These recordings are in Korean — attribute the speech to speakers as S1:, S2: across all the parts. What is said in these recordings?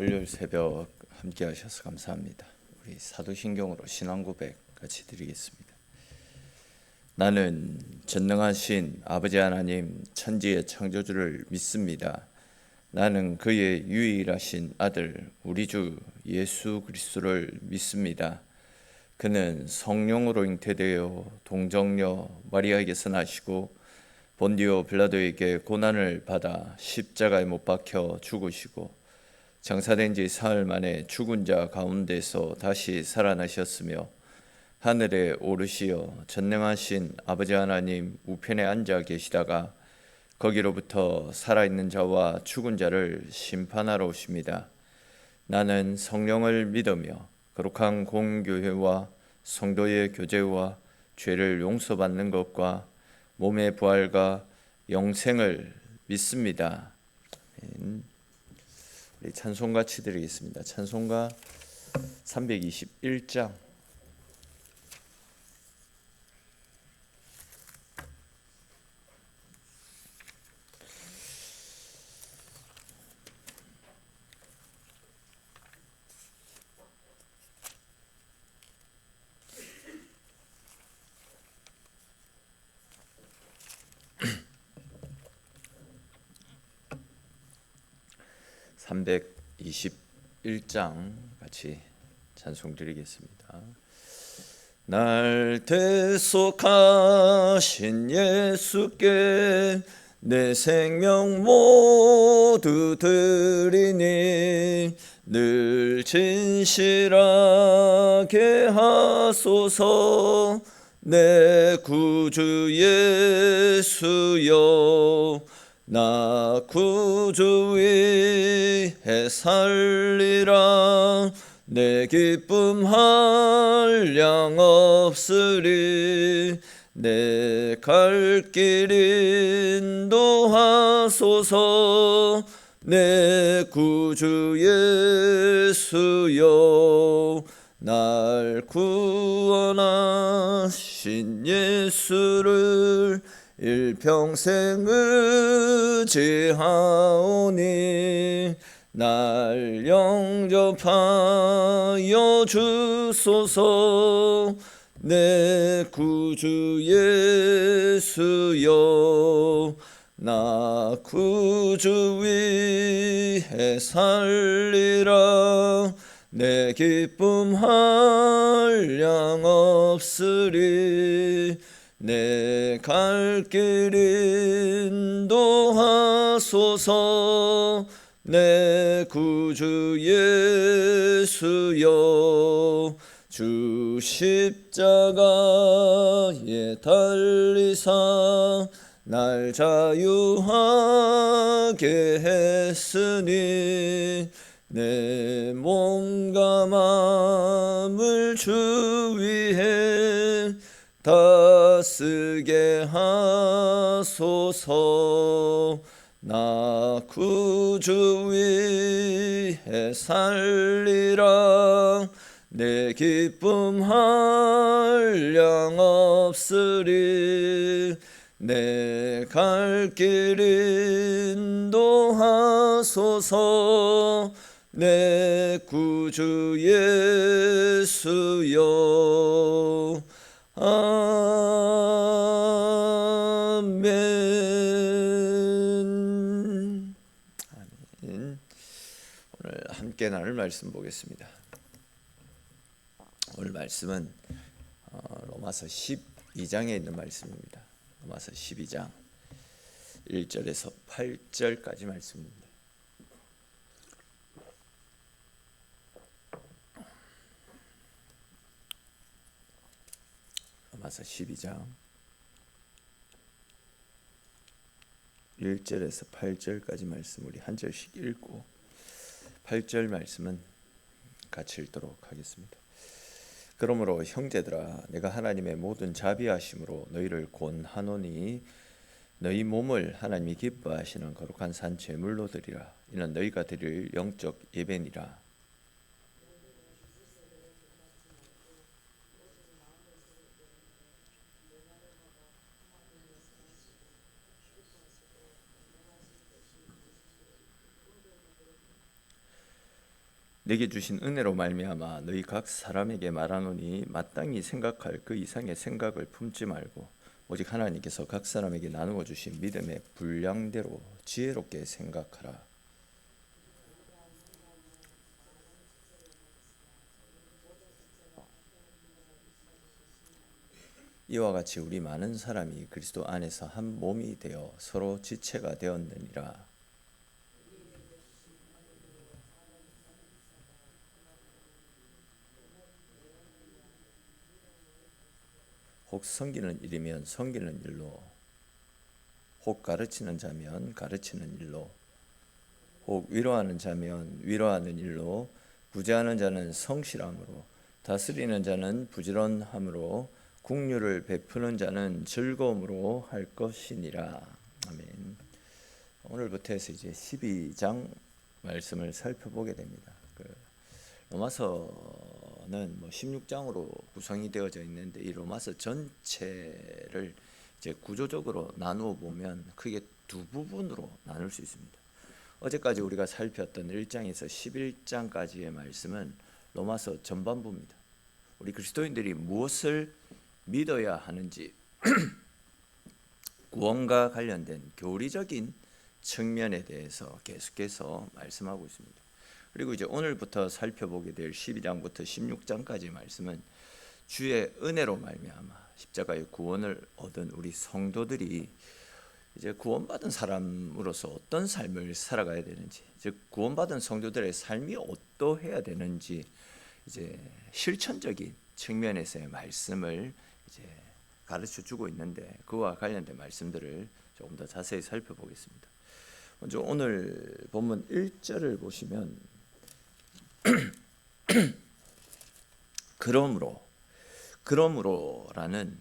S1: 월요일 새벽 함께 하셔서 감사합니다. 우리 사도신경으로 신앙 고백 같이 드리겠습니다. 나는 전능하신 아버지 하나님 천지의 창조주를 믿습니다. 나는 그의 유일하신 아들 우리 주 예수 그리스도를 믿습니다. 그는 성령으로 잉태되어 동정녀 마리아에게서 나시고 본디오 빌라도에게 고난을 받아 십자가에 못 박혀 죽으시고 장사된 지 사흘 만에 죽은 자 가운데서 다시 살아나셨으며 하늘에 오르시어 전능하신 아버지 하나님 우편에 앉아 계시다가 거기로부터 살아있는 자와 죽은 자를 심판하러 오십니다. 나는 성령을 믿으며 거룩한 공교회와 성도의 교제와 죄를 용서받는 것과 몸의 부활과 영생을 믿습니다. 우리 찬송 같이 드리겠습니다. 찬송가 321장. (321장) 같이 찬송 드리겠습니다. 날 대속하신 예수께 내 생명 모두 드리니 늘 진실하게 하소서. 내 구주 예수여 나 구주 위해 살리라. 내 기쁨 한량 없으리. 내 갈 길 인도하소서. 내 구주 예수여 날 구원하신 예수를 일평생 의지하오니 날 영접하여 주소서. 내 구주 예수여 나 구주 위해 살리라. 내 기쁨 한량 없으리. 내 갈 길 인도하소서. 내 구주 예수여 주 십자가에 달리사 날 자유하게 했으니 내 몸과 마음을 주 위해 다쓰게 하소서. 나 구주 위해 살리라. 내 기쁨 한량 없으리. 내 갈 길 인도하소서. 내 구주 예수여 아멘. 아멘. 오늘 함께 나눌 말씀 보겠습니다. 오늘 말씀은 로마서 12장에 있는 말씀입니다. 로마서 12장 1절에서 8절까지 말씀입니다. 로마서 12장 1절에서 8절까지 말씀 우리 한 절씩 읽고 8절 말씀은 같이 읽도록 하겠습니다. 그러므로 형제들아 내가 하나님의 모든 자비하심으로 너희를 권하노니 너희 몸을 하나님이 기뻐하시는 거룩한 산 제물로 드리라. 이는 너희가 드릴 영적 예배니라. 내게 주신 은혜로 말미암아 너희 각 사람에게 말하노니 마땅히 생각할 그 이상의 생각을 품지 말고 오직 하나님께서 각 사람에게 나누어 주신 믿음의 분량대로 지혜롭게 생각하라. 이와 같이 우리 많은 사람이 그리스도 안에서 한 몸이 되어 서로 지체가 되었느니라. 혹 섬기는 일이면 섬기는 일로, 혹 가르치는 자면 가르치는 일로, 혹 위로하는 자면 위로하는 일로, 구제하는 자는 성실함으로, 다스리는 자는 부지런함으로, 긍휼을 베푸는 자는 즐거움으로 할 것이니라. 아멘. 오늘부터 해서 이제 12장 말씀을 살펴보게 됩니다. 로마서는 16장으로 구성이 되어져 있는데 이 로마서 전체를 이제 구조적으로 나누어 보면 크게 두 부분으로 나눌 수 있습니다. 어제까지 우리가 살폈던 1장에서 11장까지의 말씀은 로마서 전반부입니다. 우리 그리스도인들이 무엇을 믿어야 하는지 구원과 관련된 교리적인 측면에 대해서 계속해서 말씀하고 있습니다. 그리고 이제 오늘부터 살펴보게 될 12장부터 16장까지의 말씀은 주의 은혜로 말미암아 십자가의 구원을 얻은 우리 성도들이 이제 구원받은 사람으로서 어떤 삶을 살아가야 되는지, 즉 구원받은 성도들의 삶이 어떠해야 되는지 이제 실천적인 측면에서의 말씀을 이제 가르쳐 주고 있는데 그와 관련된 말씀들을 조금 더 자세히 살펴보겠습니다. 먼저 오늘 본문 1절을 보시면 그러므로라는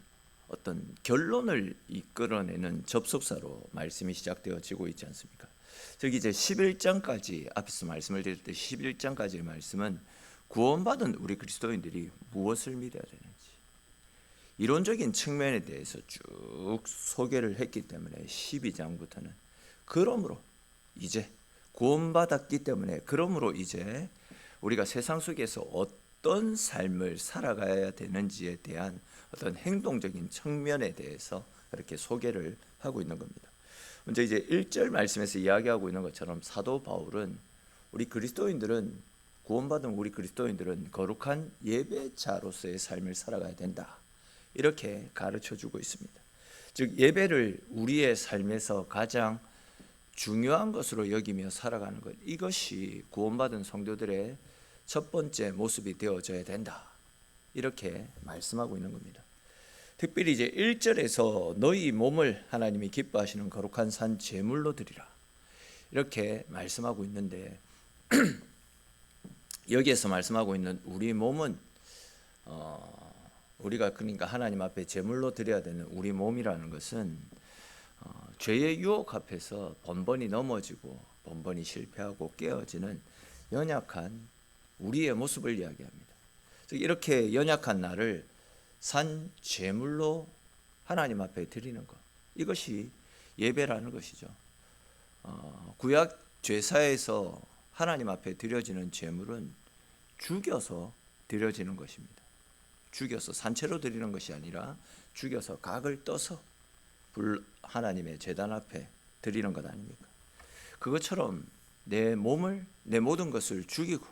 S1: 어떤 결론을 이끌어내는 접속사로 말씀이 시작되어지고 있지 않습니까? 즉 이제 11장까지 앞에서 말씀을 드릴 때 11장까지의 말씀은 구원받은 우리 그리스도인들이 무엇을 믿어야 되는지 이론적인 측면에 대해서 쭉 소개를 했기 때문에 12장부터는 그러므로 이제 구원받았기 때문에 그러므로 이제 우리가 세상 속에서 어떤 삶을 살아가야 되는지에 대한 어떤 행동적인 측면에 대해서 그렇게 소개를 하고 있는 겁니다. 먼저 이제 1절 말씀에서 이야기하고 있는 것처럼 사도 바울은 우리 그리스도인들은 구원받은 우리 그리스도인들은 거룩한 예배자로서의 삶을 살아가야 된다. 이렇게 가르쳐 주고 있습니다. 즉 예배를 우리의 삶에서 가장 중요한 것으로 여기며 살아가는 것, 이것이 구원받은 성도들의 첫 번째 모습이 되어져야 된다. 이렇게 말씀하고 있는 겁니다. 특별히 이제 1절에서 너희 몸을 하나님이 기뻐하시는 거룩한 산 제물로 드리라. 이렇게 말씀하고 있는데 여기에서 말씀하고 있는 우리 몸은 우리가 그러니까 하나님 앞에 제물로 드려야 되는 우리 몸이라는 것은 죄의 유혹 앞에서 번번이 넘어지고 번번이 실패하고 깨어지는 연약한 우리의 모습을 이야기합니다. 즉 이렇게 연약한 나를 산 제물로 하나님 앞에 드리는 것, 이것이 예배라는 것이죠. 구약 제사에서 하나님 앞에 드려지는 제물은 죽여서 드려지는 것입니다. 죽여서 산채로 드리는 것이 아니라 죽여서 각을 떠서 하나님의 제단 앞에 드리는 것 아닙니까? 그것처럼 내 몸을, 내 모든 것을 죽이고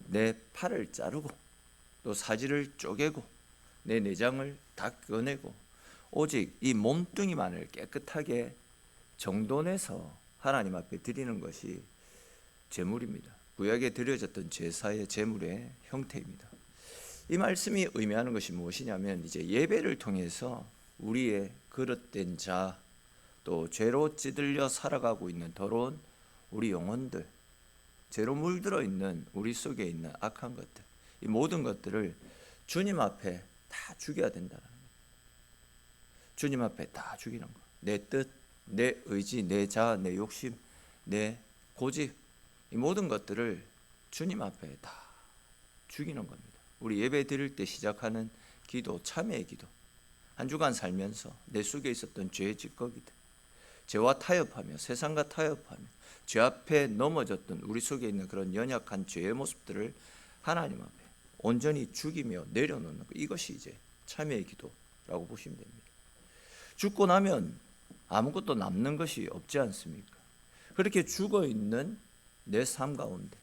S1: 내 팔을 자르고 또 사지를 쪼개고 내 내장을 다 꺼내고 오직 이 몸뚱이만을 깨끗하게 정돈해서 하나님 앞에 드리는 것이 제물입니다. 구약에 드려졌던 제사의 제물의 형태입니다. 이 말씀이 의미하는 것이 무엇이냐면 이제 예배를 통해서 우리의 그릇된 자, 또 죄로 찌들려 살아가고 있는 더러운 우리 영혼들, 죄로 물들어 있는 우리 속에 있는 악한 것들, 이 모든 것들을 주님 앞에 다 죽여야 된다는 거예요. 주님 앞에 다 죽이는 거. 내 뜻, 내 의지, 내 자아, 내 욕심, 내 고집, 이 모든 것들을 주님 앞에 다 죽이는 겁니다. 우리 예배 드릴 때 시작하는 기도, 참회의 기도. 한 주간 살면서 내 속에 있었던 죄의 찌꺼기들, 죄와 타협하며 세상과 타협하며 죄 앞에 넘어졌던 우리 속에 있는 그런 연약한 죄의 모습들을 하나님 앞에 온전히 죽이며 내려놓는 것, 이것이 이제 참회의 기도라고 보시면 됩니다. 죽고 나면 아무것도 남는 것이 없지 않습니까? 그렇게 죽어있는 내 삶 가운데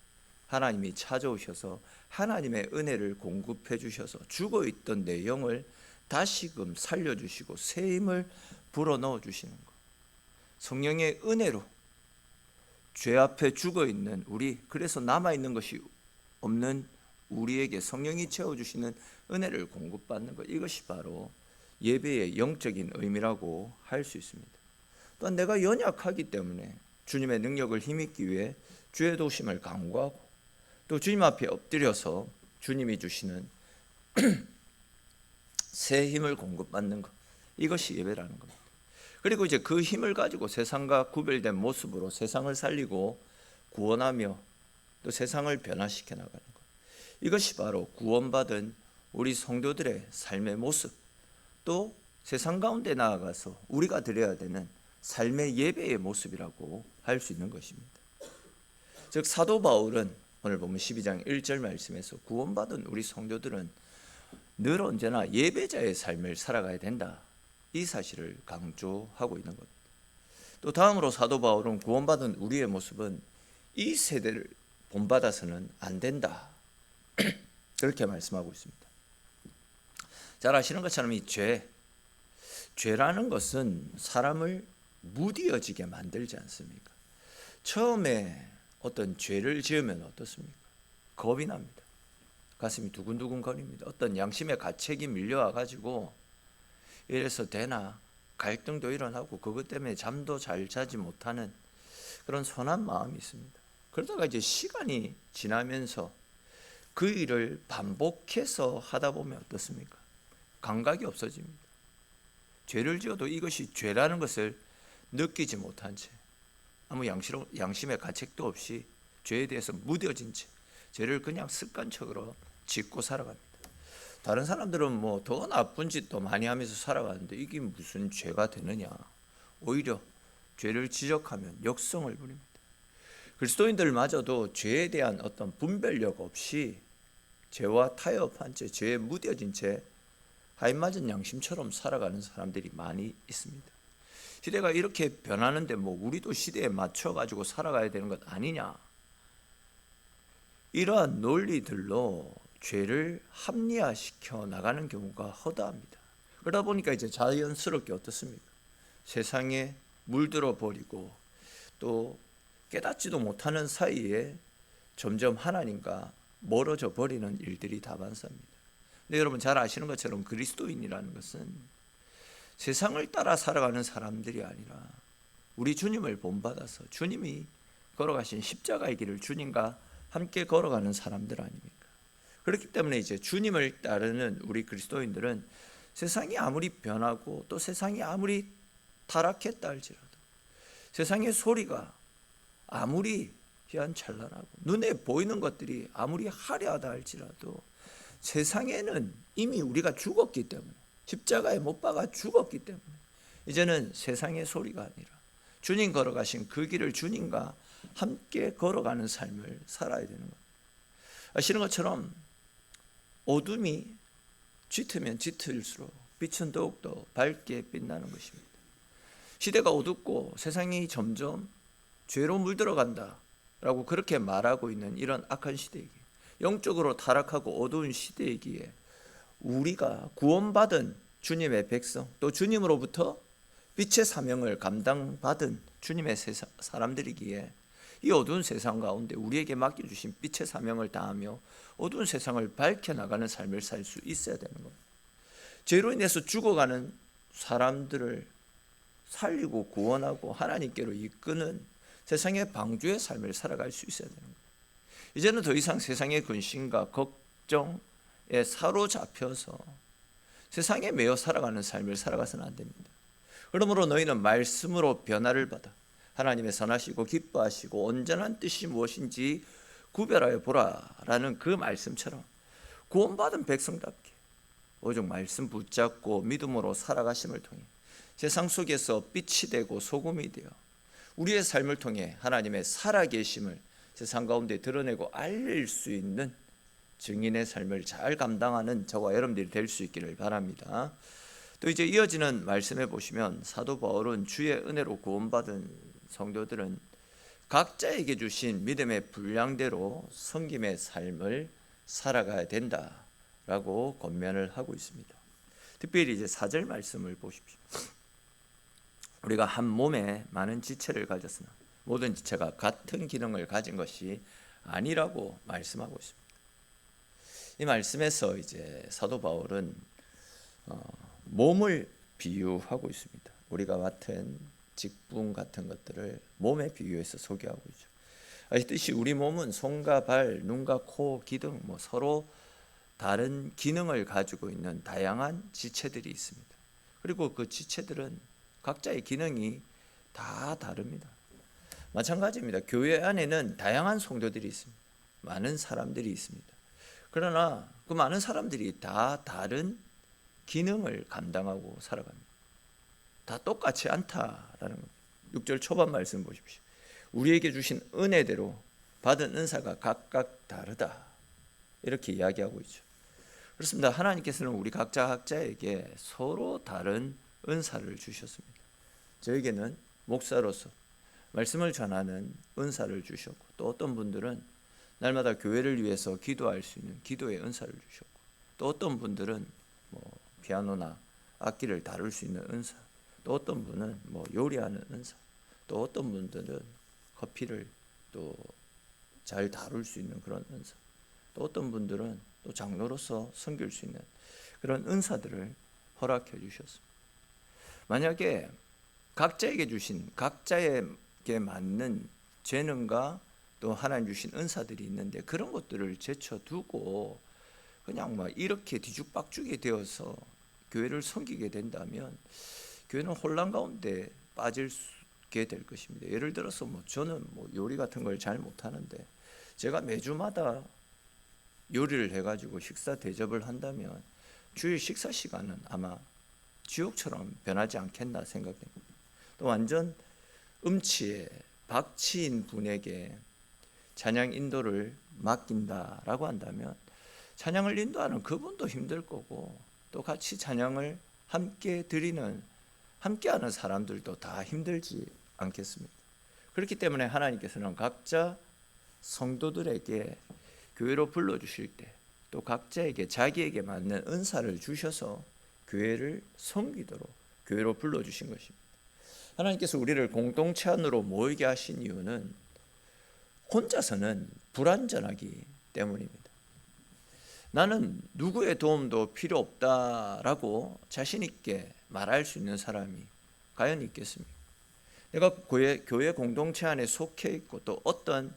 S1: 하나님이 찾아오셔서 하나님의 은혜를 공급해 주셔서 죽어있던 내 영을 다시금 살려주시고 새 힘을 불어넣어 주시는 것, 성령의 은혜로 죄 앞에 죽어있는 우리, 그래서 남아있는 것이 없는 우리에게 성령이 채워주시는 은혜를 공급받는 것, 이것이 바로 예배의 영적인 의미라고 할 수 있습니다. 또한 내가 연약하기 때문에 주님의 능력을 힘입기 위해 주의 도심을 간구하고 또 주님 앞에 엎드려서 주님이 주시는 새 힘을 공급받는 것, 이것이 예배라는 겁니다. 그리고 이제 그 힘을 가지고 세상과 구별된 모습으로 세상을 살리고 구원하며 또 세상을 변화시켜 나가는 것, 이것이 바로 구원받은 우리 성도들의 삶의 모습, 또 세상 가운데 나아가서 우리가 드려야 되는 삶의 예배의 모습이라고 할 수 있는 것입니다. 즉 사도 바울은 오늘 보면 12장 1절 말씀에서 구원받은 우리 성도들은 늘 언제나 예배자의 삶을 살아가야 된다, 이 사실을 강조하고 있는 것. 또 다음으로 사도 바울은 구원받은 우리의 모습은 이 세대를 본받아서는 안 된다, 그렇게 말씀하고 있습니다. 잘 아시는 것처럼 이 죄라는 것은 사람을 무디어지게 만들지 않습니까? 처음에 어떤 죄를 지으면 어떻습니까? 겁이 납니다. 가슴이 두근두근 거립니다. 어떤 양심의 가책이 밀려와 가지고 이래서 되나 갈등도 일어나고 그것 때문에 잠도 잘 자지 못하는 그런 선한 마음이 있습니다. 그러다가 이제 시간이 지나면서 그 일을 반복해서 하다 보면 어떻습니까? 감각이 없어집니다. 죄를 지어도 이것이 죄라는 것을 느끼지 못한 채 아무 양심의 가책도 없이 죄에 대해서 무뎌진 채 죄를 그냥 습관적으로 짓고 살아갑니다. 다른 사람들은 뭐 더 나쁜 짓도 많이 하면서 살아가는데 이게 무슨 죄가 되느냐, 오히려 죄를 지적하면 역성을 부립니다. 그리스도인들마저도 죄에 대한 어떤 분별력 없이 죄와 타협한 채 죄에 무뎌진 채 하인맞은 양심처럼 살아가는 사람들이 많이 있습니다. 시대가 이렇게 변하는데 뭐 우리도 시대에 맞춰 가지고 살아가야 되는 것 아니냐, 이러한 논리들로 죄를 합리화시켜 나가는 경우가 허다합니다. 그러다 보니까 이제 자연스럽게 어떻습니까? 세상에 물들어 버리고 또 깨닫지도 못하는 사이에 점점 하나님과 멀어져 버리는 일들이 다반사입니다. 근데 여러분 잘 아시는 것처럼 그리스도인이라는 것은 세상을 따라 살아가는 사람들이 아니라 우리 주님을 본받아서 주님이 걸어가신 십자가의 길을 주님과 함께 걸어가는 사람들 아닙니까? 그렇기 때문에 이제 주님을 따르는 우리 그리스도인들은 세상이 아무리 변하고 또 세상이 아무리 타락했다 할지라도 세상의 소리가 아무리 희한찬란하고 눈에 보이는 것들이 아무리 화려하다 할지라도 세상에는 이미 우리가 죽었기 때문에, 십자가에 못 박아 죽었기 때문에 이제는 세상의 소리가 아니라 주님 걸어가신 그 길을 주님과 함께 걸어가는 삶을 살아야 되는 것. 아시는 것처럼 어둠이 짙으면 짙을수록 빛은 더욱더 밝게 빛나는 것입니다. 시대가 어둡고 세상이 점점 죄로 물들어간다 라고 그렇게 말하고 있는 이런 악한 시대이기에, 영적으로 타락하고 어두운 시대이기에 우리가 구원받은 주님의 백성, 또 주님으로부터 빛의 사명을 감당받은 주님의 사람들이기에 이 어두운 세상 가운데 우리에게 맡겨주신 빛의 사명을 다하며 어두운 세상을 밝혀나가는 삶을 살 수 있어야 되는 겁니다. 죄로 인해서 죽어가는 사람들을 살리고 구원하고 하나님께로 이끄는 세상의 방주의 삶을 살아갈 수 있어야 되는 겁니다. 이제는 더 이상 세상의 근심과 걱정에 사로잡혀서 세상에 매여 살아가는 삶을 살아가서는 안 됩니다. 그러므로 너희는 말씀으로 변화를 받아 하나님의 선하시고 기뻐하시고 온전한 뜻이 무엇인지 구별하여 보라라는 그 말씀처럼 구원받은 백성답게 오직 말씀 붙잡고 믿음으로 살아가심을 통해 세상 속에서 빛이 되고 소금이 되어 우리의 삶을 통해 하나님의 살아계심을 세상 가운데 드러내고 알릴 수 있는 증인의 삶을 잘 감당하는 저와 여러분들이 될 수 있기를 바랍니다. 또 이제 이어지는 말씀에 보시면 사도 바울은 주의 은혜로 구원받은 성도들은 각자에게 주신 믿음의 분량대로 섬김의 삶을 살아가야 된다라고 권면을 하고 있습니다. 특별히 이제 4절 말씀을 보십시오. 우리가 한 몸에 많은 지체를 가졌으나 모든 지체가 같은 기능을 가진 것이 아니라고 말씀하고 있습니다. 이 말씀에서 이제 사도 바울은 몸을 비유하고 있습니다. 우리가 맡은 직분 같은 것들을 몸에 비유해서 소개하고 있죠. 아시듯이 우리 몸은 손과 발, 눈과 코, 귀 등 서로 다른 기능을 가지고 있는 다양한 지체들이 있습니다. 그리고 그 지체들은 각자의 기능이 다 다릅니다. 마찬가지입니다. 교회 안에는 다양한 성도들이 있습니다. 많은 사람들이 있습니다. 그러나 그 많은 사람들이 다 다른 기능을 감당하고 살아갑니다. 다 똑같지 않다라는 겁니다. 6절 초반 말씀 보십시오. 우리에게 주신 은혜대로 받은 은사가 각각 다르다, 이렇게 이야기하고 있죠. 그렇습니다. 하나님께서는 우리 각자에게 서로 다른 은사를 주셨습니다. 저에게는 목사로서 말씀을 전하는 은사를 주셨고, 또 어떤 분들은 날마다 교회를 위해서 기도할 수 있는 기도의 은사를 주셨고, 또 어떤 분들은 피아노나 악기를 다룰 수 있는 은사, 또 어떤 분은 요리하는 은사, 또 어떤 분들은 커피를 또 잘 다룰 수 있는 그런 은사, 또 어떤 분들은 또 장로로서 섬길 수 있는 그런 은사들을 허락해 주셨습니다. 만약에 각자에게 주신 각자에게 맞는 재능과 또 하나님 주신 은사들이 있는데 그런 것들을 제쳐두고 그냥 이렇게 뒤죽박죽이 되어서 교회를 섬기게 된다면 교회는 혼란 가운데 빠지게 될 것입니다. 예를 들어서 저는 요리 같은 걸 잘 못하는데 제가 매주마다 요리를 해가지고 식사 대접을 한다면 주일 식사 시간은 아마 지옥처럼 변하지 않겠나 생각됩니다. 또 완전 음치에 박치인 분에게 찬양 인도를 맡긴다라고 한다면 찬양을 인도하는 그분도 힘들 거고, 또 같이 찬양을 함께하는 사람들도 다 힘들지 않겠습니까? 그렇기 때문에 하나님께서는 각자 성도들에게 교회로 불러주실 때 또 각자에게 자기에게 맞는 은사를 주셔서 교회를 섬기도록 교회로 불러주신 것입니다. 하나님께서 우리를 공동체 안으로 모이게 하신 이유는 혼자서는 불완전하기 때문입니다. 나는 누구의 도움도 필요 없다라고 자신 있게 말할 수 있는 사람이 과연 있겠습니까? 내가 교회 공동체 안에 속해 있고 또 어떤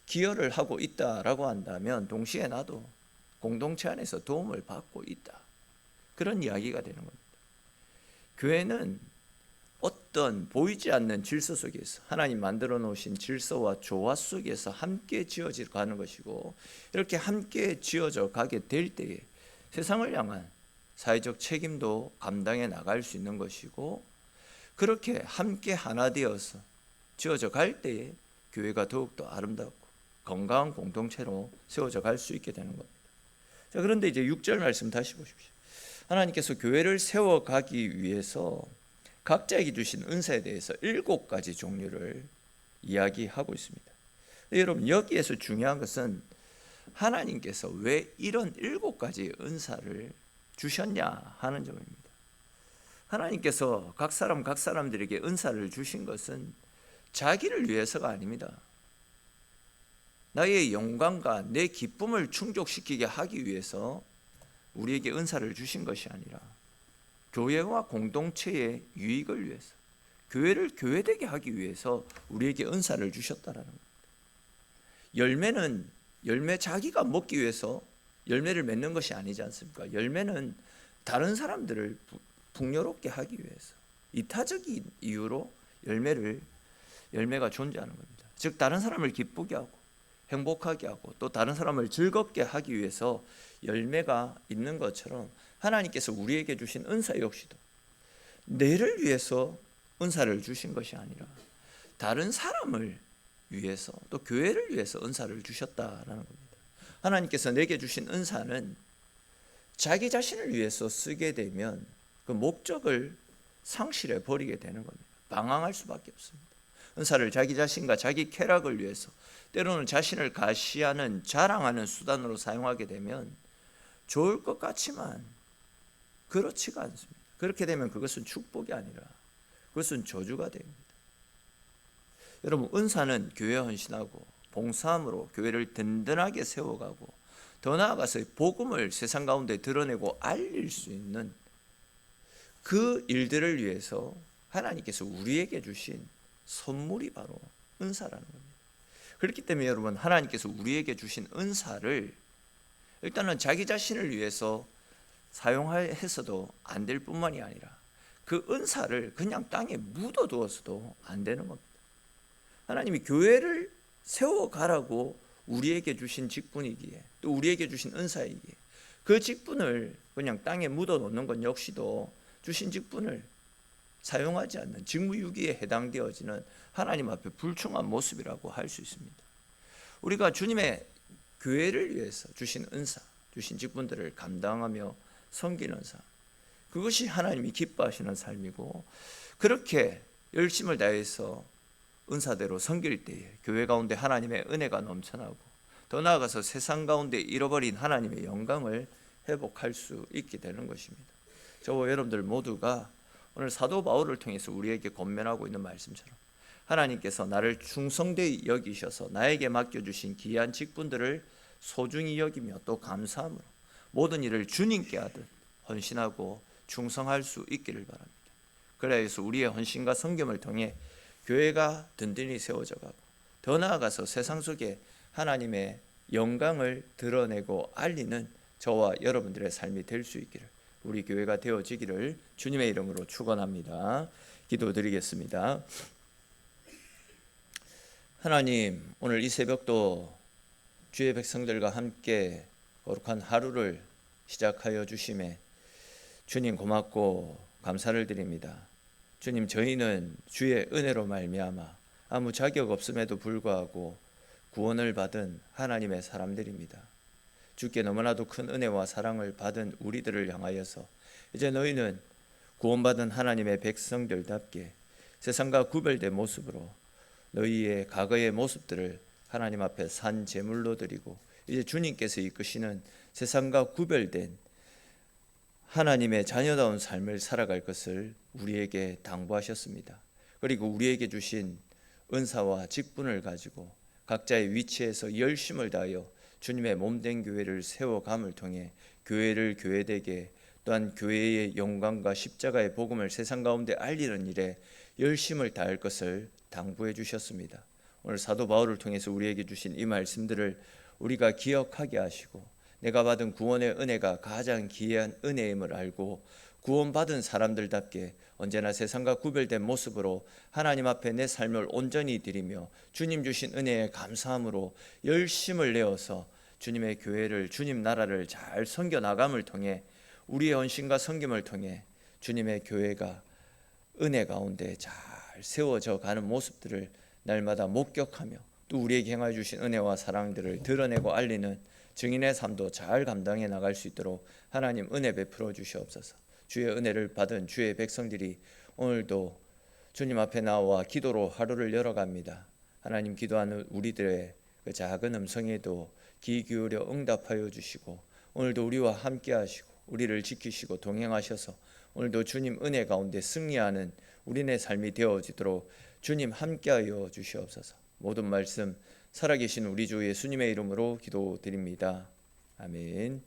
S1: 기여를 하고 있다라고 한다면 동시에 나도 공동체 안에서 도움을 받고 있다, 그런 이야기가 되는 겁니다. 교회는 어떤 보이지 않는 질서 속에서 하나님 만들어 놓으신 질서와 조화 속에서 함께 지어져 가는 것이고, 이렇게 함께 지어져 가게 될 때에 세상을 향한 사회적 책임도 감당해 나갈 수 있는 것이고, 그렇게 함께 하나 되어서 지어져 갈 때에 교회가 더욱더 아름답고 건강한 공동체로 세워져 갈 수 있게 되는 겁니다. 자, 그런데 이제 6절 말씀 다시 보십시오. 하나님께서 교회를 세워가기 위해서 각자에게 주신 은사에 대해서 7가지 종류를 이야기하고 있습니다. 여러분, 여기에서 중요한 것은 하나님께서 왜 이런 7가지 은사를 주셨냐 하는 점입니다. 하나님께서 각 사람들에게 은사를 주신 것은 자기를 위해서가 아닙니다. 나의 영광과 내 기쁨을 충족시키게 하기 위해서 우리에게 은사를 주신 것이 아니라 교회와 공동체의 유익을 위해서, 교회를 교회되게 하기 위해서 우리에게 은사를 주셨다라는 겁니다. 열매 자기가 먹기 위해서 열매를 맺는 것이 아니지 않습니까? 열매는 다른 사람들을 풍요롭게 하기 위해서, 이타적인 이유로 열매가 존재하는 겁니다. 즉 다른 사람을 기쁘게 하고 행복하게 하고 또 다른 사람을 즐겁게 하기 위해서 열매가 있는 것처럼 하나님께서 우리에게 주신 은사 역시도 내를 위해서 은사를 주신 것이 아니라 다른 사람을 위해서 또 교회를 위해서 은사를 주셨다라는 겁니다. 하나님께서 내게 주신 은사는 자기 자신을 위해서 쓰게 되면 그 목적을 상실해 버리게 되는 겁니다. 방황할 수밖에 없습니다. 은사를 자기 자신과 자기 쾌락을 위해서, 때로는 자신을 가시하는, 자랑하는 수단으로 사용하게 되면 좋을 것 같지만 그렇지가 않습니다. 그렇게 되면 그것은 축복이 아니라 그것은 저주가 됩니다. 여러분, 은사는 교회에 헌신하고 봉사함으로 교회를 든든하게 세워가고 더 나아가서 복음을 세상 가운데 드러내고 알릴 수 있는 그 일들을 위해서 하나님께서 우리에게 주신 선물이 바로 은사라는 겁니다. 그렇기 때문에 여러분, 하나님께서 우리에게 주신 은사를 일단은 자기 자신을 위해서 사용해서도 안 될 뿐만이 아니라 그 은사를 그냥 땅에 묻어두어서도 안 되는 겁니다. 하나님이 교회를 세워가라고 우리에게 주신 직분이기에, 또 우리에게 주신 은사이기에 그 직분을 그냥 땅에 묻어놓는 건 역시도 주신 직분을 사용하지 않는 직무유기에 해당되어지는 하나님 앞에 불충한 모습이라고 할 수 있습니다. 우리가 주님의 교회를 위해서 주신 은사, 주신 직분들을 감당하며 섬기는 삶, 그것이 하나님이 기뻐하시는 삶이고, 그렇게 열심을 다해서 은사대로 섬길 때에 교회 가운데 하나님의 은혜가 넘쳐나고 더 나아가서 세상 가운데 잃어버린 하나님의 영광을 회복할 수 있게 되는 것입니다. 저와 여러분들 모두가 오늘 사도 바울을 통해서 우리에게 권면하고 있는 말씀처럼 하나님께서 나를 충성되이 여기셔서 나에게 맡겨주신 귀한 직분들을 소중히 여기며 또 감사함으로 모든 일을 주님께 하듯 헌신하고 충성할 수 있기를 바랍니다. 그래서 우리의 헌신과 섬김을 통해 교회가 든든히 세워져 가고 더 나아가서 세상 속에 하나님의 영광을 드러내고 알리는 저와 여러분들의 삶이 될 수 있기를, 우리 교회가 되어지기를 주님의 이름으로 축원합니다. 기도드리겠습니다. 하나님, 오늘 이 새벽도 주의 백성들과 함께 거룩한 하루를 시작하여 주심에 주님 고맙고 감사를 드립니다. 주님, 저희는 주의 은혜로 말미암아 아무 자격 없음에도 불구하고 구원을 받은 하나님의 사람들입니다. 주께 너무나도 큰 은혜와 사랑을 받은 우리들을 향하여서 이제 너희는 구원받은 하나님의 백성들답게 세상과 구별된 모습으로 너희의 과거의 모습들을 하나님 앞에 산 제물로 드리고 이제 주님께서 이끄시는 세상과 구별된 하나님의 자녀다운 삶을 살아갈 것을 우리에게 당부하셨습니다. 그리고 우리에게 주신 은사와 직분을 가지고 각자의 위치에서 열심을 다하여 주님의 몸된 교회를 세워감을 통해 교회를 교회되게, 또한 교회의 영광과 십자가의 복음을 세상 가운데 알리는 일에 열심을 다할 것을 당부해 주셨습니다. 오늘 사도 바울을 통해서 우리에게 주신 이 말씀들을 우리가 기억하게 하시고 내가 받은 구원의 은혜가 가장 귀한 은혜임을 알고 구원받은 사람들답게 언제나 세상과 구별된 모습으로 하나님 앞에 내 삶을 온전히 드리며 주님 주신 은혜에 감사함으로 열심을 내어서 주님의 교회를, 주님 나라를 잘 섬겨 나감을 통해 우리의 헌신과 섬김을 통해 주님의 교회가 은혜 가운데 잘 세워져 가는 모습들을 날마다 목격하며 또 우리에게 행하여 주신 은혜와 사랑들을 드러내고 알리는 증인의 삶도 잘 감당해 나갈 수 있도록 하나님 은혜 베풀어 주시옵소서. 주의 은혜를 받은 주의 백성들이 오늘도 주님 앞에 나와 기도로 하루를 열어갑니다. 하나님, 기도하는 우리들의 그 작은 음성에도 귀 기울여 응답하여 주시고 오늘도 우리와 함께 하시고 우리를 지키시고 동행하셔서 오늘도 주님 은혜 가운데 승리하는 우리네 삶이 되어지도록 주님 함께하여 주시옵소서. 모든 말씀 살아계신 우리 주 예수님의 이름으로 기도드립니다. 아멘.